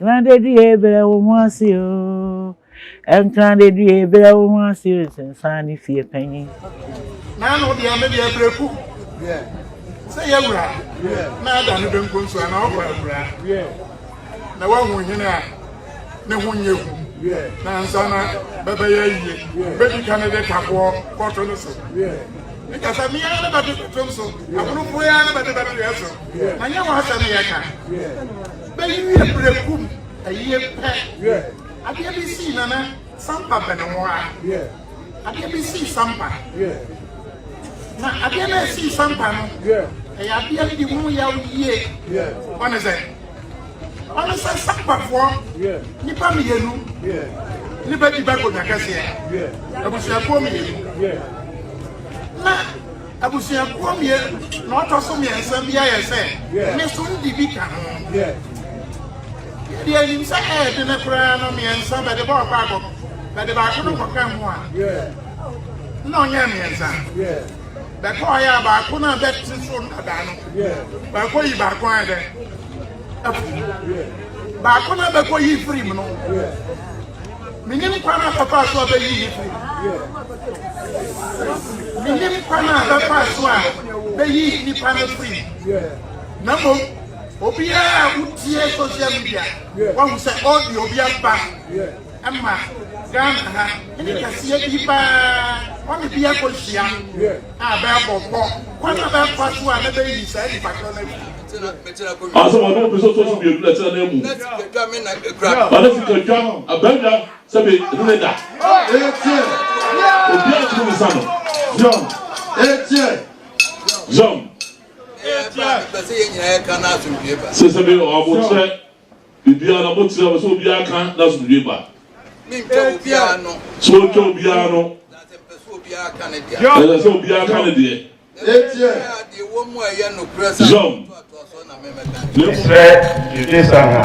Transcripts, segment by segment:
Can they do a better once you? And can they do a better once you? And Sandy fear penny. Now, no, the other day, break. Yeah. Say, yeah, now I don't go so an opera. Yeah. Now, one win here. No one you. Yeah. Now, Sana, baby, baby, Canada, Capo, Tanoso. Yeah. Because I mean, I'm about to Tanoso. I'm not going to the answer. I know what I'm here. Baby, a break. A year pet. Yeah. I can't be seen, Nana. Sampa Benoit. Yeah. I can't be seen Sampa. Yeah. Now, I can't see Sampa. Yeah. I have the woman year. Yeah. One is it? One is a Sampa form. Yeah. Nipa me yenu. Yeah. Nipa di bago na kasi. Yeah. Abusia kwa me. Yeah. Na abusia kwa me. Na otoso me ensa bia yese. Yeah. Me so ndi bi ka ho. Yeah. The him say the na kura no me ensa be the ball bago. Be the bago no kwa ho a. Yeah. No nya me ensa. Yeah. The boy about Kuna bet from Adano. Yeah. Bako yi bako ade. Yeah. Bako na bako yi free no. Yeah. Minim kwana papa so be yi free. Yeah. Minim kwana papa so be yi ni pana free. Yeah. Namo obia utie social media. Yeah. One say all the obia ba. Yeah. Amma Ghana any kasiye bipa one be a kosia ba boko kwana ba kwaso a na be yi sai di patro na aso mo no so so be bless na mu ba na sika twa abenda se be reda obi a tunu sano John se be o abotre bibia na botre so obi aka na so biba so to biano so bia kan de John Israel Jude Sanga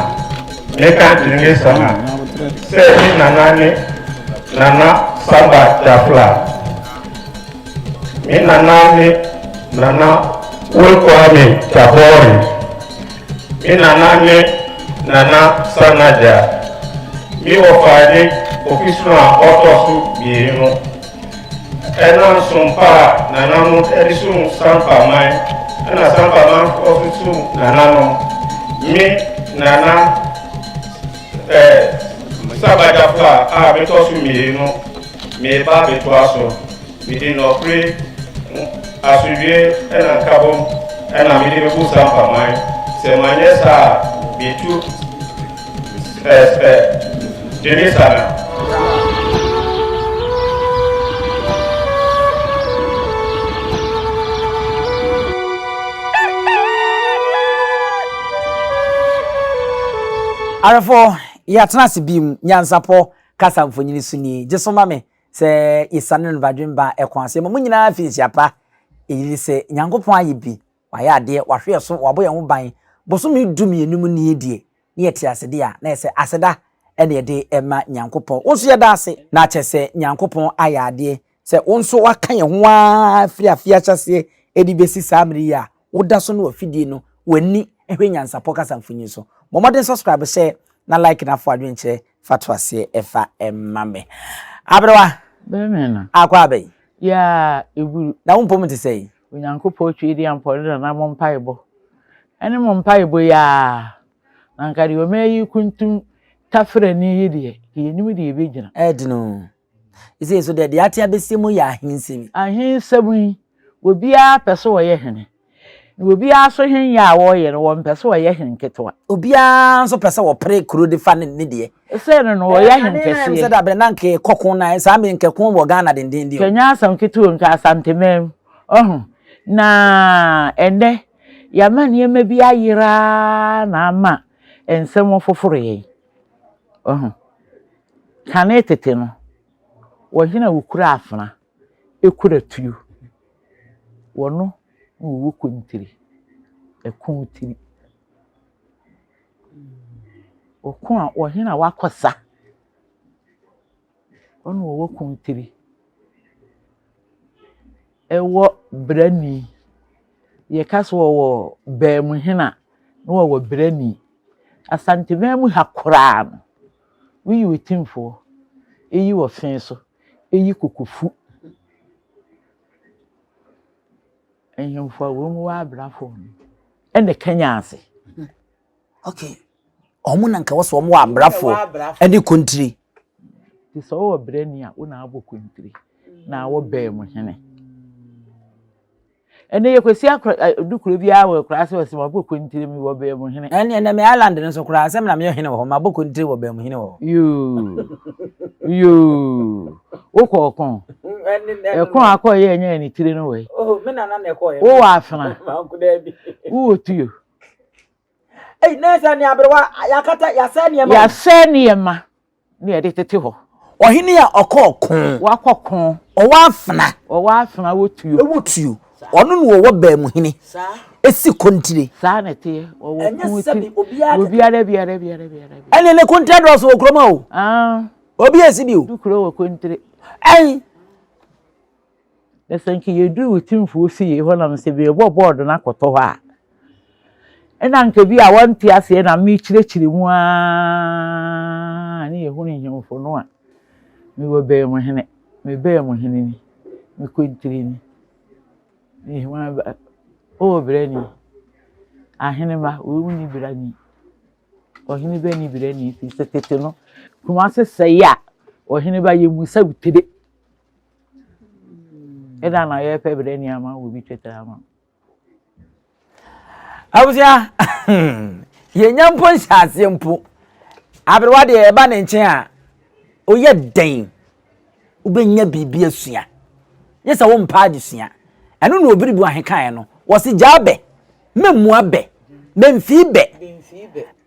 Eka Jude Sanga Semi Nana Samba Jafla Mi Nana Ulkwame Tabori Mi Nana Sanaja Mi ofade ofisuna otosu bieno ena Sampa nanano edisun Sampa mai ena Sampa man ofisu nanano mi nana sabajafa a betosu bieno mi ba betwaso mi di no pre asuvie ena kabo ena mi di bu Sampa mai se manyesa bitu Jerusalem. Arafo ya tenase bim Nyansapo kasa mfonyini suni jesoma me se isane no badwemba ekwanse mo nyina afinsi apa eyiri se Nyankopon ayebi waya ade wahwe so waboye ho ban bosomi dumi enum ni edie ne yeti asede a na ese aseda ene de ema Nyankopon wonso yeda ase na chese Nyankopon ayade se wonso wakan ye ho afia chase edi besi samri ya woda so no afidie no wani ehwe Nyansapo kasa mfonyi so momoden subscribe share na like na fo adwenche fatwase efa emmame abrewa Bemena akwa abai ya eburu na wonpom te sei Nyankopon twidi ampore na mo mpaibo ene mo mpaibo ya na nkari o meyi kuntum tafre ni yidie yenim de ebegina edino ise so de atia besemu ya ahinsemi obia pese wo ye hene obia so hen ya wo ye no wo pese wo ye hen ketwa obia so pese wo pre kuro de fa ne de ese no wo ye hen kese se da bre na nke kokon na sa me nke kon wo Ghana den dio kenya asam ketu nka asamtemem na ende ya man ye mebi ayira na ama ensem foforo ye kane tete no wo hina wukura afana ekura tuyu wono wo kuntiri ekuntiri okun a wo hina wakosa wono wo kuntiri ewo brani ye kaso wo bemu hina no wo brani asantema mu hakora no we yi Otumfuo eyi wo fen so eyi kokofu ehemfo wo mu wa abrafo ene kanya ase okay omo nanka wo so omo wa abrafo ene kontiri ti so wo brani a wo na abo kontiri na wo be mu hene ene ye kwesi akra dukuro bia wo kra se wo abo kontiri mi wo be mu hene ene na me island no so kra se na me hene wo ma abo kontiri wo be mu hene wo yo okokon ekon akoye enye ni tire no we me na ekoye wo wa afena ma nku da bi wo tuyo nesa ni abrewa yakata ya seniema ni ede tete ho ohini ya okokon wakokon o wa afena wo tuyo onu no wo ba mu hini esi kontire sa na te wo kunti obiara ene ne kontire do so okroma o obi esi bi o dukuro wo kontire na sanki yedu Otumfuo si ye ho na se be board na koto ho a ena nka bi a wanti ase na mi chirechiri mu a ni ye hu ni hemfo no a mi wo be mu hene mi be mu hene ni mi kontire ni wa o brani ahene ma o ni brani o hene be ni brani fi setete no kuma se ya o hene ba ye musa butede eda na ye pe brani ama wo bi twetara ama abusia ye nyampo nhyase mpo abrewa de e ba ne nchen a oye den ubenya bibia sua yesa wo mpa adesua eno na obiribu ahekan no wo se jabe memmu abe memfi be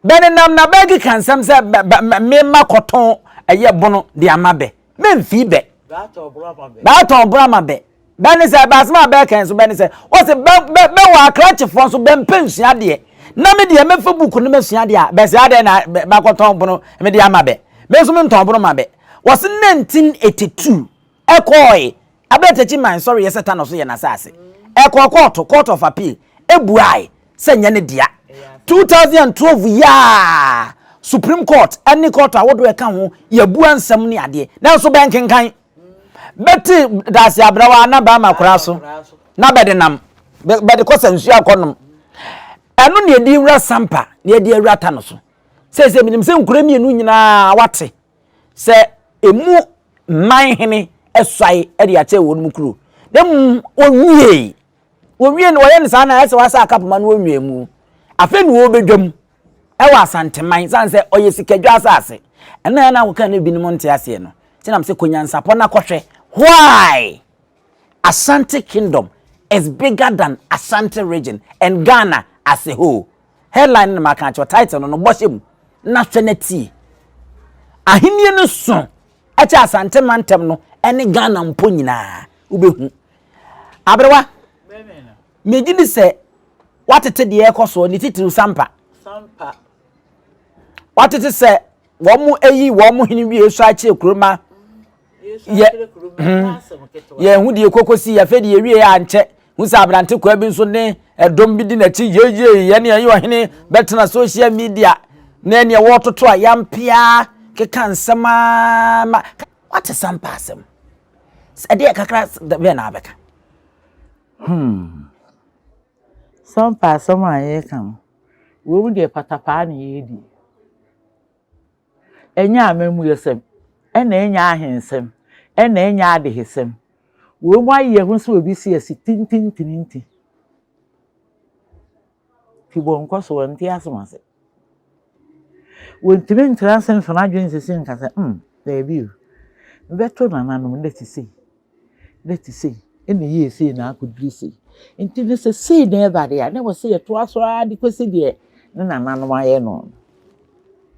bene nam na bagi kansam se me makoton eye bono de amabe memfi be ba to brama be bene se basma be kan so bene se wo se be wa krachefo so be mpensua de na me de mefa buku no mesua de a be se ade na makoton bono me de amabe me so me nton bono mabe wo se 1982 ekoi abetachi man sorry yes Tanoso ye na sase court of appeal ebuai senya ne dia 2012 ya Supreme Court any court awodo e kan ho ye bua nsam ne ade na so ben kenkan beti dasi abrawa na ba makura so na bedenam bede kosansu akonom enu ne di wra Sampa ne di awra Tanoso se minim se nkura mienu nyina wate se emu Manhene eswai e de ache won mukuru dem onwie no ye ne sana ese wasa akapoma no onwie mu afi no obedwam e wa santeman san se oye sikadwa asase ena na wo kan ne binim nte ase no tinam se konyansapo na kohwe why Asante Kingdom is bigger than Asante region and Ghana as a whole. Headline na makancho title no boshim nationality ahimye no so echa Asante mantem no ene Ghana mpo nyina ubehu abrewa megidi se watete de ekoso ni titiru Sampa watete se womu eyi womu hini wi esu achi ekroma ye hu de kokosi ya fe de wi ya nche hu sa abrante kwa bi nso ne edom bi di na chi ye ne ayi ohene betena social media na ne wototo a yampia keka nsema what Sampa asem ade kakra be na abeka Sampa asem aye kan wo mu de patapa na ye di enya amemu yesem ena enya ahensem ena enya adehesem wo mu aye hu so obi si esi tintintinti ti bo nkoso wonti asomase wontime ntransen fana adwen sesi nkase baby beto nananum leti sei ena ye sei na akudri sei enti ne sei na ebade ya ne wo sei ye to aso ade kwesi de ne nananum aye no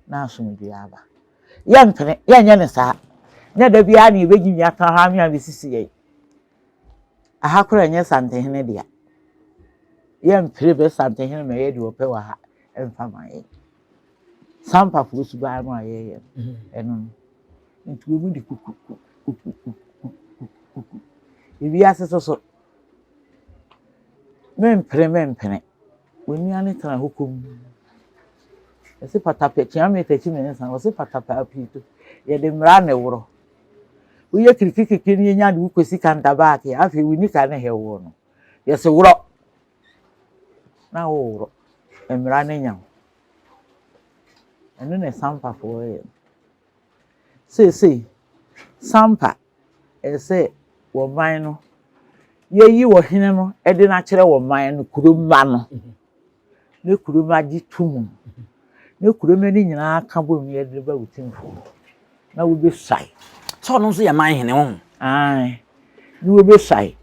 na asomdwe aba yankene yanya ne sa nya da bia ne begi nya ka ha me abisisi ye aha kora nya santehene dia yampire be santehene me ye de ope wa ha emfa maye Sampa fusu ba no aye eno nti omu di kuku ebi asesoso mempene woni ane tana hokom Ese patapa chiame techi mensa wo se patapa apito ye de mra ne woro wo ye kirikiki ni nya de ukosi kanta back afi wini ka ne he wo no ye se woro na wo woro mra ne nya eno ne sampa fo ye se sampa ese wo man no ye yi wo hene no e de na kire wo man no kuruma no ne kuruma gi tum ne kuruma ni nyina ka bo mi ye de ba Otumfuo na wo be sai so no so ye Manhene ho ai ni wo be sai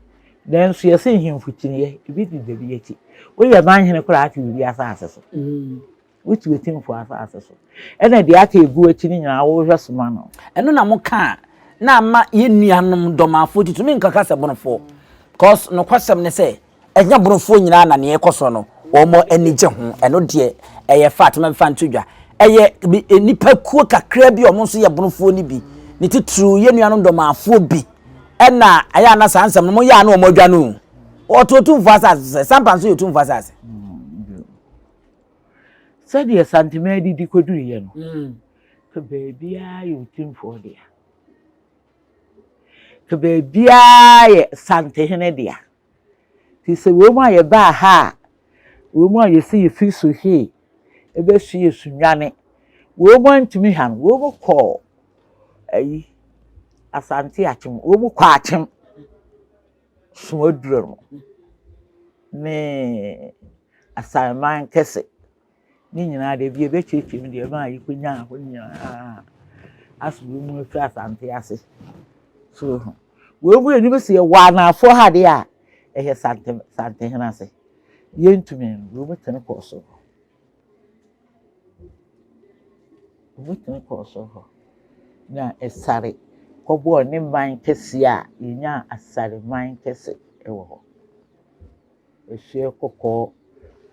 then so ye se himfutini ye bi di de bi eti wo ye Manhene kura ati bi asase so wo ti Otumfuo asase so e na de aka egu eti ni nyina wo hwe soma no eno na mo ka na ama ye nuanom Dormaahene titumi nkaka se bonofo cause no kwasem ne se enya bonofo nyina na ne ekoso no omo anigye ho eno de eye fat ma fa ntodwa eye nipa kuo kakra bi omo so ye bonofo ni bi ne titru ye nuanom Dormaahene bi ena aya na sansem no mo ya na omo dwa no Otumfuo asase Sampa so Otumfuo asase se de santima di koduru ye no ke baby a Otumfuo dia ke baby a ye santehene dia ti se wo mu aye ba ha wo mu aye se ye fi so he ebe su ye sunwane wo mu antimi han wo mu ko ayi asante achim wo mu kwa achim so aduro ne assignment kese ni nyina de bi ebe chechim de ma ayi kunya ho nyina asu mu fi asante ase so wo mu eni be se wa na afo ha de a ehe sante hena se yentumi wo mu tene ko so wo tene ko so na esare ko bo ne man kese a yenya asare man kese ewo ho ehwe kokko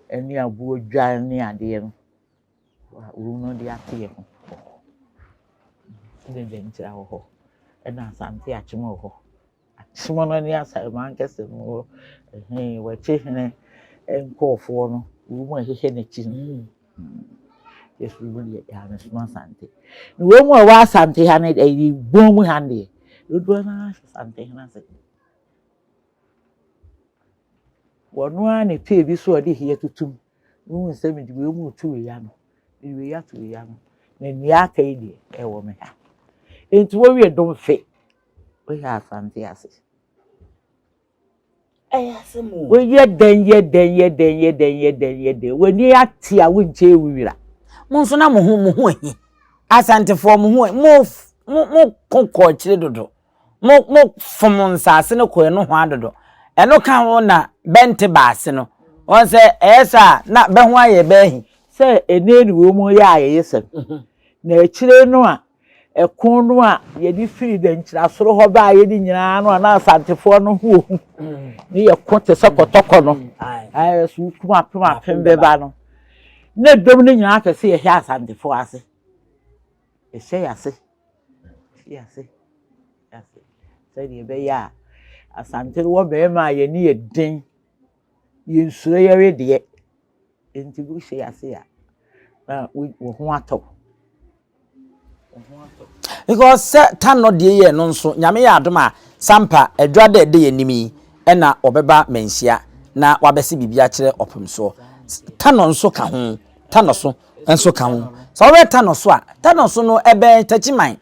eni abu odwa ni ade no wo no de ate ho de nchira ho ena asante achim ho achim no ni asare man kese no we chehene enkofo no wo mu ahehye na chi yesu buli ya na suma sante ni wo mu wa sante ha na e bom ha ne do na sante ha na se wonu a ne pe bi so de hiye tutum wo nse mi di wo mu tu ya no we ya tu ya no na ni aka ide e wo me ha enti wo wie dom fe we ha sante ase ayasemu we ye den we ni ati a wo nche wiwira mo so na mo ho ahi asantefo mo kokko kire dodo mo fom nsase ne ko eno ho adodo eno kan ho na bente baase no won se esa na be ho aye be hi se eneni wo mu ya aye yesem na akire no a ekon no a ye di firi da nkira soro ho ba ye di nyina no na asantefo no ho ni ye kote se kotoko no ai su kuma pembe ba no na dom ni nyina ka se ye hia asantefo ase e se yase se di be ya asante wo be ma ye ni ye den ye nsuro ye we de enti bu se yase ya na wo ho atọ because tano de ye no nso nyame ya adoma Sampa adwada de ye nimi ena obeba menhia na wabese bibia kire opemso tano nso ka ho Tanoso enso ka ho so we Tanoso a Tanoso no ebe tachiman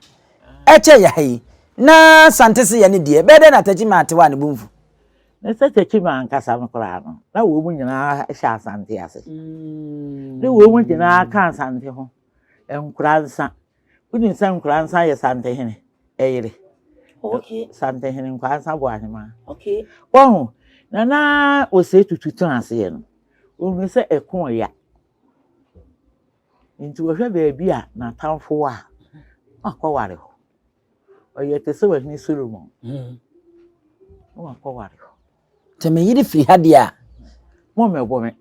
eche ya yi na santese ye ne de be de na tachiman atewa ne bumfu na se tachiman kasa mkora no na wo mu nyina sha asante ase ne wo mu nyina ka asante ho enkura nsa uni san nkura nsa ye sante hene eyire okay sante hene nkura nsa bo ahema okay won na o se tututu ase ye no o mi se ekon ya nti wo hwe baabi a na tamfo a akwaware ho oye te se wani Solomon o akwaware ho teme yiri firi ha dia mo mebo me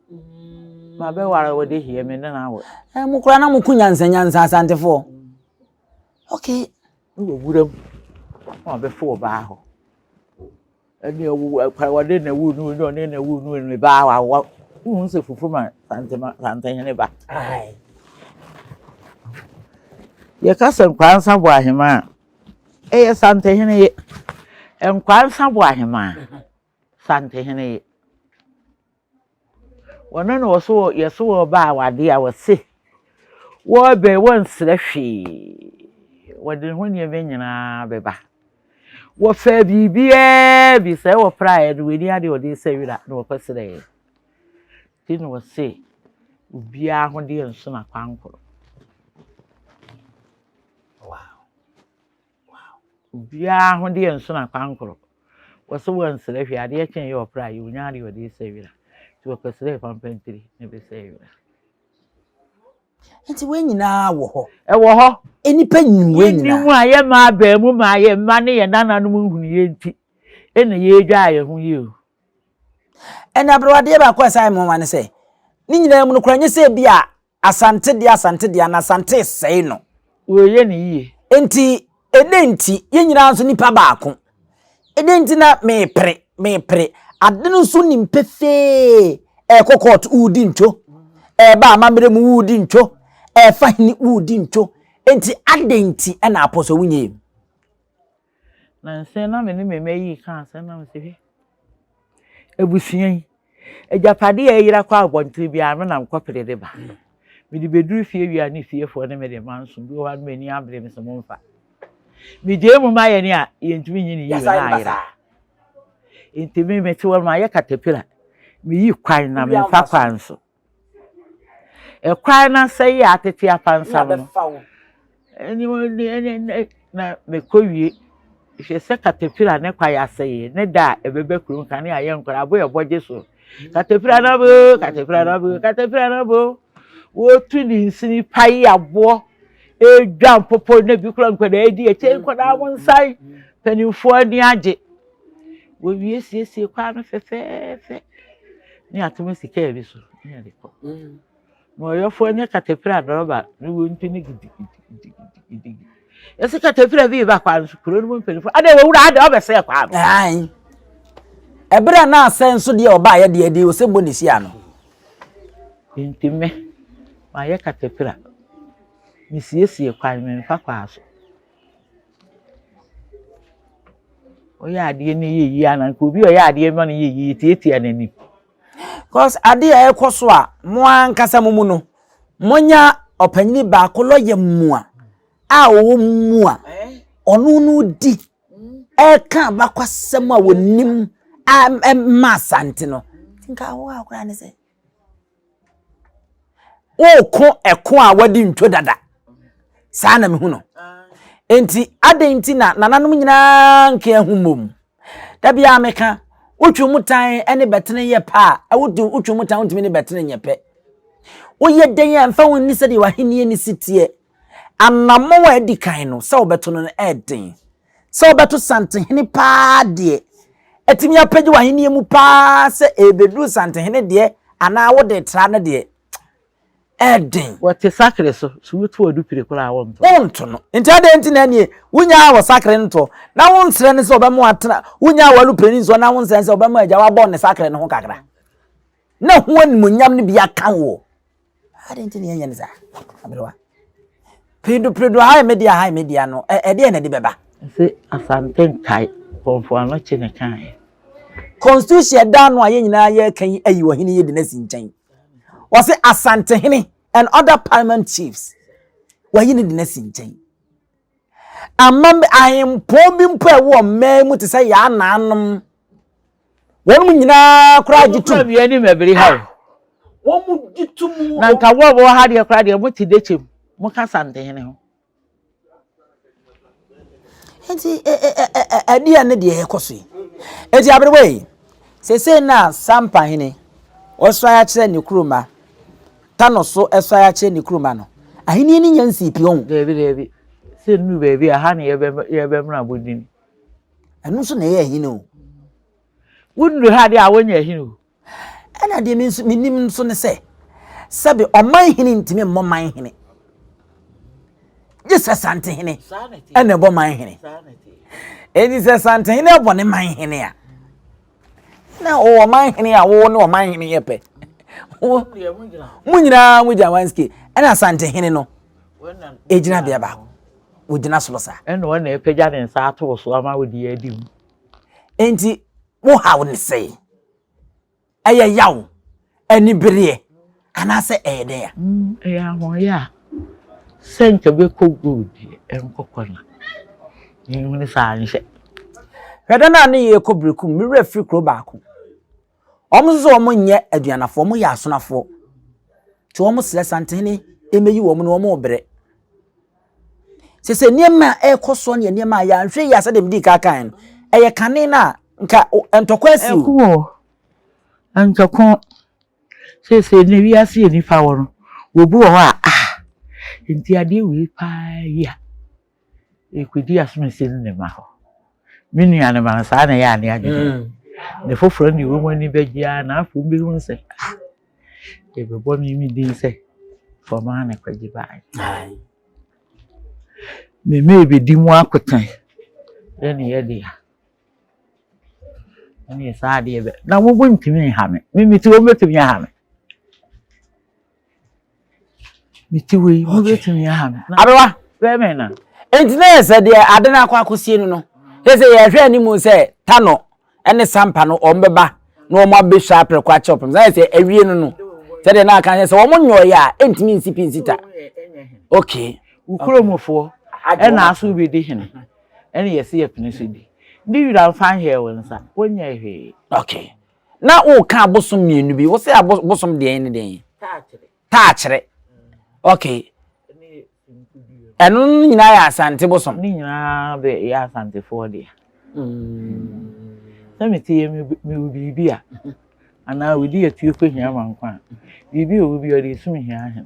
ma be ware wo de hie me na wo mo kura na mo kunya nsanyansa asantefo okay wo wuram o be fo ba ho ani wo kwa wade na wu nu no ne na wu nu ne ba wa wo hu se fufu ma sante hene ba ai Ye kasa nkwansa bo ahema. Eye santehene ye. Nkwansa bo ahema. Santehene ye. Wono no so yeso ba wade a wose. Wo be won sre hwe. Wode ho ne be nyina beba. Wo fa bibia bi se wo prae do weni ade ode se wira no wo kwesere. Tin wo se ubia ho de nso na kwankoro. Ubia ho de nso na kwankoro. Wo so won sre hwe ade chen ye wo prae weni ade ode se wira. Ti wo kwesere pampantiri ne be se wira. Enti we nyina wo ho. E wo ho. Enipa nyinwe nyina. Ni mu aye ma ba mu ma aye ma ne ye nananom hunu ye nti. Ena ye dwa aye ho ye o. Ena brode ba kwa sai mo wane se. Ni nyina mu no kura nye se bia asante dia na asante sei no. Wo ye ne ye. Enti edenti ye nyina nso nipa baako. Edenti na mepre ade no so nimpefe kokot udi ncho. Ba amamre mu udi ncho. Fahini udi ncho. Enti adenti na aposo wunye. Na nse na me ni memeyi kan se na mse. Ebusuan. Ejapade ya yira kwa abontre bia no na mkopere de ba. Me di beduru fie wi ani fie fo ne me de manso bi wa me ni abre me so momfa. Me je mu ma ye ni a ye ntumi nyi ni yi na ayira. Enti me meti wo ma ye katapira. Me yi kwan na me fa kwan so. Kwan na sai ya tete apansa no. Na me kowie hwe se katapira ne kwa ya sai ne da ebebe kuru kan ya ye nkora abo ye boje so. Katapira na bo wo tu ni nsini pai abo edwan popo na bi kura nkora edi e che nkora won sai panimfo ani age wo wie siesie kwa no fefefe ni atomo sika e bi so ni ade ko no yo fo ni katapira roba ni wo ntu ni gidi ese katapira bi ba kwa kuro no panimfo ade wo wura ade obese kwa ai ebra na asenso de oba ye de o se bonisi ano intime ma ye katapira mi siesie kwa me mfa kwa so oya ade ni yeyi anan ko bi oya ade ma no yeyi tietia nani cause ade e ekoso a mo ankasa mu no monya opanyini ba ko loye mua a wo mua onu nu di e kan ba kwasem a wonim ma sante no tinka wo akura ne se o ko eko a wadi ntwo dada saa na me hu no enti adenti na nananom nyina nke ahumom da bia meka utwumutan ene betene ye pa a utwumutan untimi ne betene nye pe woye den ya mfa wonni sede wahenie ni sitie anamo wa edikan no se obeto no eden se obeto sante hene pa de etimi apagi wahenie mu pa se ebedru sante hene de ana wode tra ne de eden what sakre so wutu odu pire kura wonto wonto no enti adenti na nie wunya wo sakre nto na wonsre ne se obemu atena wunya walu preni so na wonsre se obemu aja wa bon ne sakre ne ho kakra na ho animonyam ne bia kan wo adenti ne yenya ne za abrewa pedo high media no de na de beba se asante kai konfo ano che ne kan constitution da no aye nyina ye kan ayi wo hene ye de na sinchen wase asante hene and other parliament chiefs wayi ne de na sinchen amam ayempo bi mpo e wo memu te say ya nanom won nyina kura gitu bi ani mebiri ha won mu gitu mu na nka wo ha de kura de mo ti dechem mo ka sante hene ho enti adia ne de ekoso enti abrewe sese na Sampa hene oso ya kire ne kuruma Tanoso eso ya kire ne kuruma no ahini ni nyansi pi on debi se nu bebi aha ne ye be mra bodin anu so na ye ahini o wundu ha de a wonya ahini o ana de minim so ne se sabe oman hini ntime moman hini jesa sante hini ene bo man hini eni se sante hini bo ne man hini a na o man hini a wo ne o man hini yepe munyina muja wanski ena sante hini no ejina bia ba wodina so sa ɛna wɔn na ɛpagya ne nsa ato so ama wodi adi mu enti wo hawo ne sei ɛyɛ yaw ani bere ana se ɛyɛ ya ɛyɛ ahoyɛ sɛnka bɛkɔ good ɛnkɔkɔ na ne saa nhyɛ hwɛda na ne yɛ kɔ brekum me refri kro baako ɔmo so ɔmo nyɛ aduanafo ɔmo yɛ asonafo to ɔmo sele santene emeyi wɔmo no ɔmo brɛ sese niema ɛkɔso ne niema ya nhwe ya sɛ dem di kakan ɛyɛ kane na nka entokwa asi o antoko sese ne wiase ni fa wɔ no wobu wɔ hɔ a enti ade wi pa ya ekwedi asomese ne ma hɔ minua ne ma saa na ya ne adwene ne foforo ne wo mani bɛgia na afo bi hu sɛ ebebo mi din sɛ fɔma na kwagi bae me ebedi mu akotan ɛne yɛ de ya ɛne saa de yɛ na wo bo ntimi ha me ti wo metumi ha me miti we mo betumi ha me abewa bɛmɛ na enti na yɛ sɛ de ade na akɔ akosie no sɛ yɛ hwɛ animu sɛ Tano ene Sampa no ombeba na omo abehwa aprekwa chopem sɛ sɛ awie no sɛ de na aka sɛ omo nyoye a entimi nsipi nsita okay ukromofo ɛna aso bi de hene ɛna yɛse yɛ pene so di wira fan here wonsa wonya hwe okay na wo ka abosom mienu bi wo sɛ abosom de en de ta kyere okay enu nyina ya asante bosom ni nyina be ya asante fo de Samiti me bibi a ana wodi atuo ko hia mankwa bibi o bi o de sum hia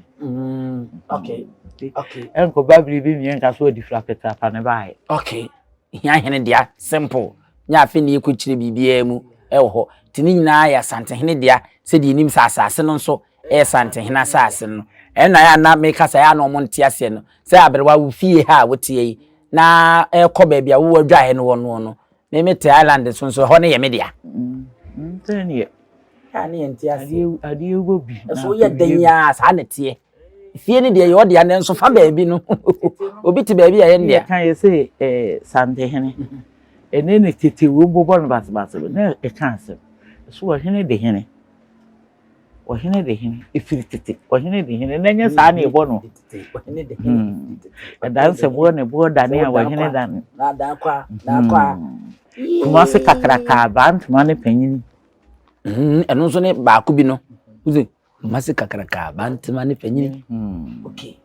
okay enko babiri bi mi enka so di flaketa pa ne bae okay hia hene dia simple nya afi ne ko kire bibia mu ɛwɔ hɔ tini nyina ya sante hene dia se di nim sasase no nso sante hene asase no ɛna ya na me kasa ya no mo ntiase no se aberewa wo fie ha wo tie na ɛkɔ ba bia wo adwa he no wo no me te island so nso hɔ ne ye me dia ntene ya ne ntiase ade ugo bi so ye danya sa ne tie fie ne dia ye ode ya nso fa ba bi no obi te ba bi ya ye ndia kan ye se sante hene ene ne tete wo bobo no basbase na e kan asem so wo hene de hene ohene de hene ifiri tete ohene de hene na nya saa na ebo no ohene de hene danse bo ne bo dane a ohene dan na da kwa kuma se kakraka bantuma ne panyini eno so ne baako bi no uze kuma se kakraka bantuma ne panyini okay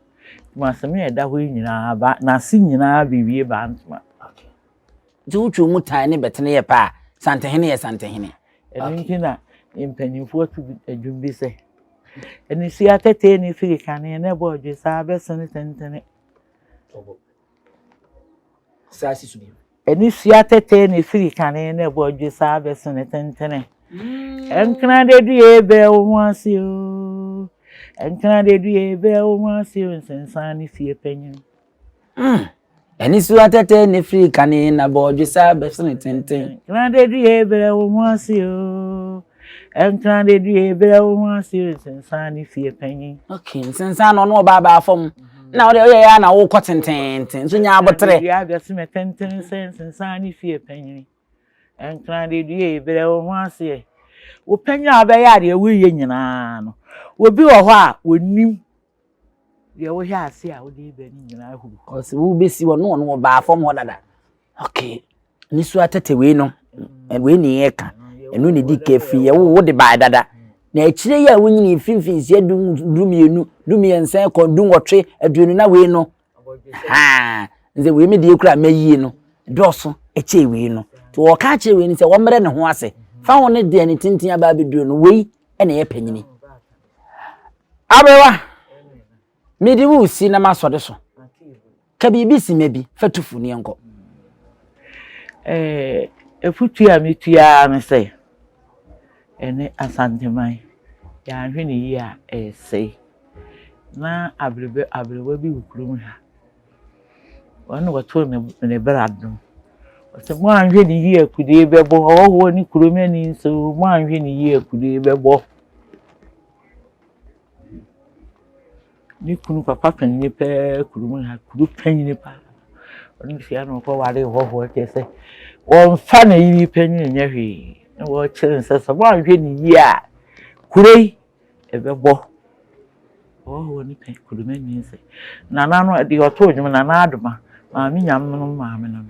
kuma se me da ho nyina ba na si nyina biwie bantuma okay juju mutan ne betene ye pa sante hene ye sante hene eno nkina impanyimfo tu adwumbi se eni si atete ni firi kane na bo odwe sa besene tentene sa si subi eni si atete ni firi kane na bo odwe sa besene tentene enkna de due be wo ase o enkna de due be wo ase o nsensan ni fie panyin eni si atete ni firi kane na bo odwe sa besene tentene enkna de due be wo ase o enkna de due be wo ase o nsensan ni fie panyin okay nsensan no no ba ba fom na o de ya na wo kɔ tententen so nya abotre ya beseme tenten nsensan ni fie panyin enkna de due be wo ase wo panya abɛyɛ de wiye nyina no obi wɔ hɔ a wonim de wo hɛ ase a wo de ba ni nyina hu cause wo besi wo no no ba fom ho dada okay ni so atete we no we ni eka enu ni di kefi ye wo de ba dada na akire ya wo nyini finfinsi dumienu dumiensen ko dunwotwe aduonu na we no ha nze we me de ekura mayie no doso eche we no to wo ka akire we ni se wo mre ne ho ase fa wo ne de ani tintin aba beduro no we ene ye panyini abewa medi wo si na masode so ka bibi si mebi fatufu ni enko efutu a metua me se ene asanteman ya hwe ne yi a sei na abrewa bi wukurum ha wonu wato ne brado wose mo anhwe ne yi akude bebo owo ni kuromani nso mo anhwe ne yi akude bebo ni kunu papa panyi pe kurum ha kuru panyi pa on Fiano for what they what they say. One funny penny in every what children says about ya. Could ever walk? Oh, when you could mean say. Nana, at the authority, Nanadma, Mammy Yam,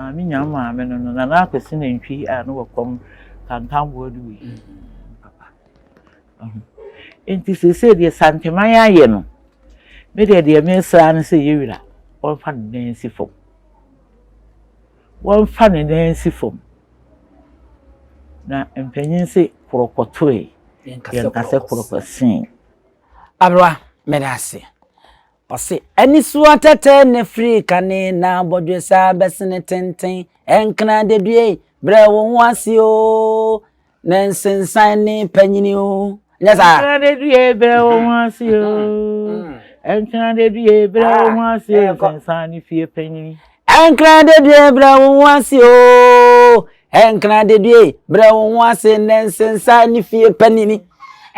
I mean, young mamma, and another singing tree, and overcome can come word we. And this is said, Santa Maya, you know. Maybe the Ebenezer and say you one funny Nancy form. One funny Nancy form. Now, and Penny say for a quatoy, and Cassa for a sing. Abra, Medasi. Ose eni suata ne free kane na bodwe sa besene tenten enkna de due bre wo wase o na nsensan ni panyini o nyasa enkna de due bre wo wase o enkna de due bre wo wase nsensan ni fie panyini enkna de due bre wo wase o enkna de due bre wo wase na nsensan ni fie panyini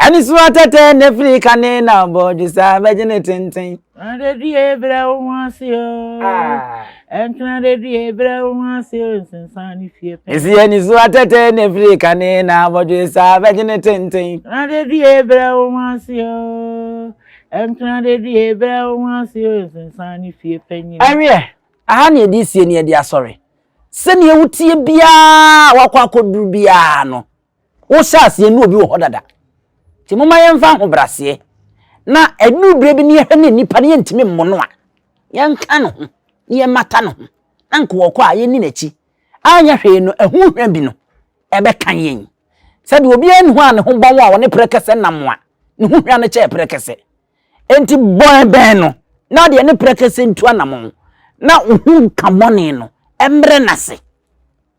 eni suata ne free kane na bodwe sa besene tenten and the Diabra wants you. And can the Diabra wants you since Sunny Fear. Is he any sweater every canena, but you are vegetating? And the Diabra wants you. And can the Diabra wants you since Sunny Fear Penny. I honey this year near dear sorry. Send you tea bia, what could do biano. O shall see no be ordered. Timoma and found Brassier. Na enu brebe ni ehne nipa ne ntime mmono a yenka no ho ye mata no ho anko wokọ a ye ni nachi anya hwe no ehu hwa bi no ebe kan yen sabe obi enu a ne ho bawo a woni prekese nam a ne hu hwa ne che prekese enti boy ben no na de ne prekese ntu anam na ohu kamone no emre nase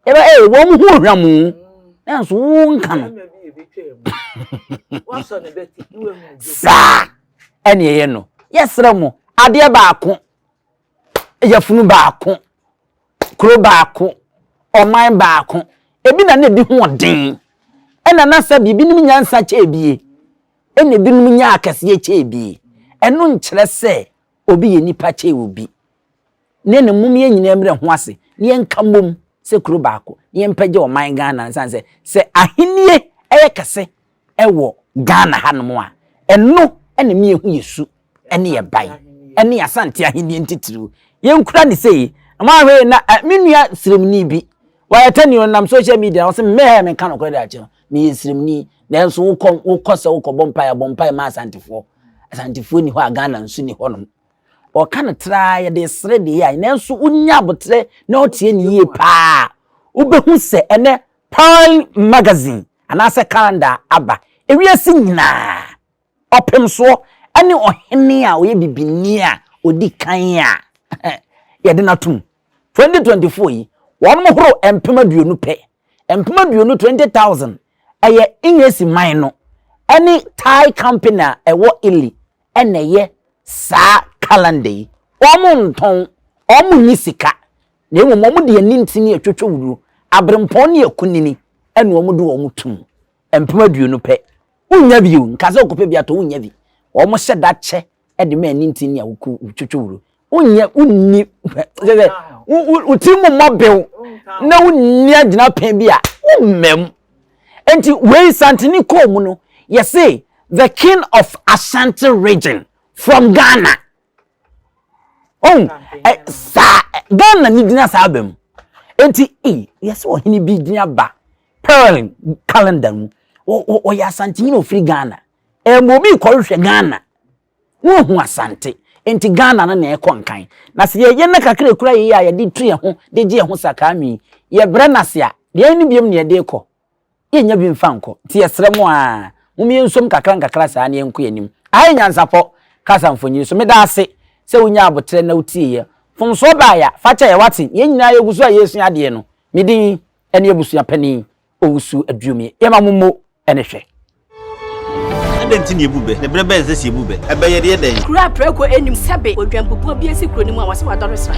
ebe wo mu hu hwa mu na so wo nka no What's on the betty? Sa ene ye no yesra mu ade baako yafunu baako kro baako oman baako ebi na di ho den ena na sa bibi nim nyansa che bie ene bi nim nya akase che bie eno nkyere se obi ye nipa che obi ne ne mum ye nyina mre ho ase ne nkamom se kro baako ne mpage oman Ghana nsanse se ahenie eye kase ewo Ghana hanom a eno ene mi ehu yesu ene ye bai ene asante ahenie ntitiru ye nkura ne sei ma hwe na menua siremni bi wa yatani on social media o se me me kan okore da che me siremni na enso wo se wo bompa ma asantefo ni ho a Ghana nsu ni honom o kan tra ye de sre de ya na enso unya abotre na otie ni ye pa ubehu se ene Pearl magazine anase calendar aba ewiase nyina opem so ene ohene a oye bibini a odi kan a ye de natum 2024 yi won mo horo empem aduonu pe empem aduonu 20,000 eye ingesi man no ene Thai company ewo ili ene ye sa calendar yi omo nton omo nyisika na emu mo de anintini atwetwe wuru abrempon ne akunini ene omo de omo tum empem aduonu pe unya biu nkaze okope bia to unya bi omo hyeda che ede ma anintini a twetwewuru unya unni utimu mobile na unni agina pen bia ummem enti we santini ko mu no you say the king of Ashanti region from Ghana sa Ghana ni dina sa abem enti yes o hini bi dina ba Pearl calendar mu o ya Asante no free Ghana mo bi ko hwe Ghana wo hu Asante enti Ghana na na ekonkan na se ye na kakra kura ye ya de tue ho de je ho sakami ye bre na se a de ni biem ne de ko ye nya bi mfa nko ti yesre mu a mumi ensom kakra sa na enko anim ai Nyansapo kasa mfonyi so me da ase se wonya abotre na utie ye fom so ba ya facha ye wati ye nyina ye gusu a yesu ade no medin ene ebusu apani owusu aduomie ye mamumo ene hwe adenti ne ebube ne brebe ze si ebube ebe ye de den kura preko enim sebe odwampopo bi esi kro ni mu a wase wadore sra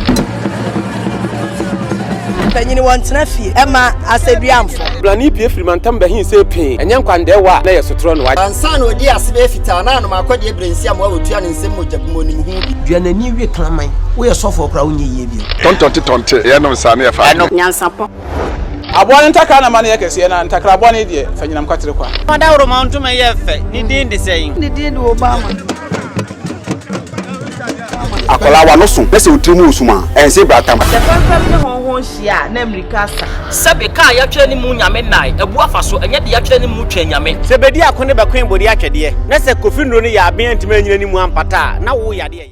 panyini wɔntena fie ɛma asɛduamfo blani pie firi mantam bɛhin sɛ pee ɛnyɛ nkwandewa na yɛ sotoro no wa ansa na odi ase bɛ fitaa na anoma akɔde ebrensi am wa wotua ne nsɛm mo gyabmo ne mu hu bi duanani wie klaman wo yɛ sɔfo kra wo nyɛ yie bi tontonte yɛ nom sa na yɛ fa Nyansapo aboa ntakra na ma na yɛ kɛseɛ na ntakra aboa ne deɛ fa nyinam kwatere kwa Mada Roma ntoma yɛ fɛ ni din de sɛyin ne din de Obama akola wa no so na se otimu usuma ense bratam the confirm ne honhon hia na America sa sɛbe ka ya twɛ ne mu nyame nai ebu afa so ɛnyɛ de ya twɛ ne mu twɛ nyame sɛ bedi akone bɛkwen bodi atwɛdeɛ na sɛ kofi ndro ne yɛ aben antime anyina ni mu ampata na wo yade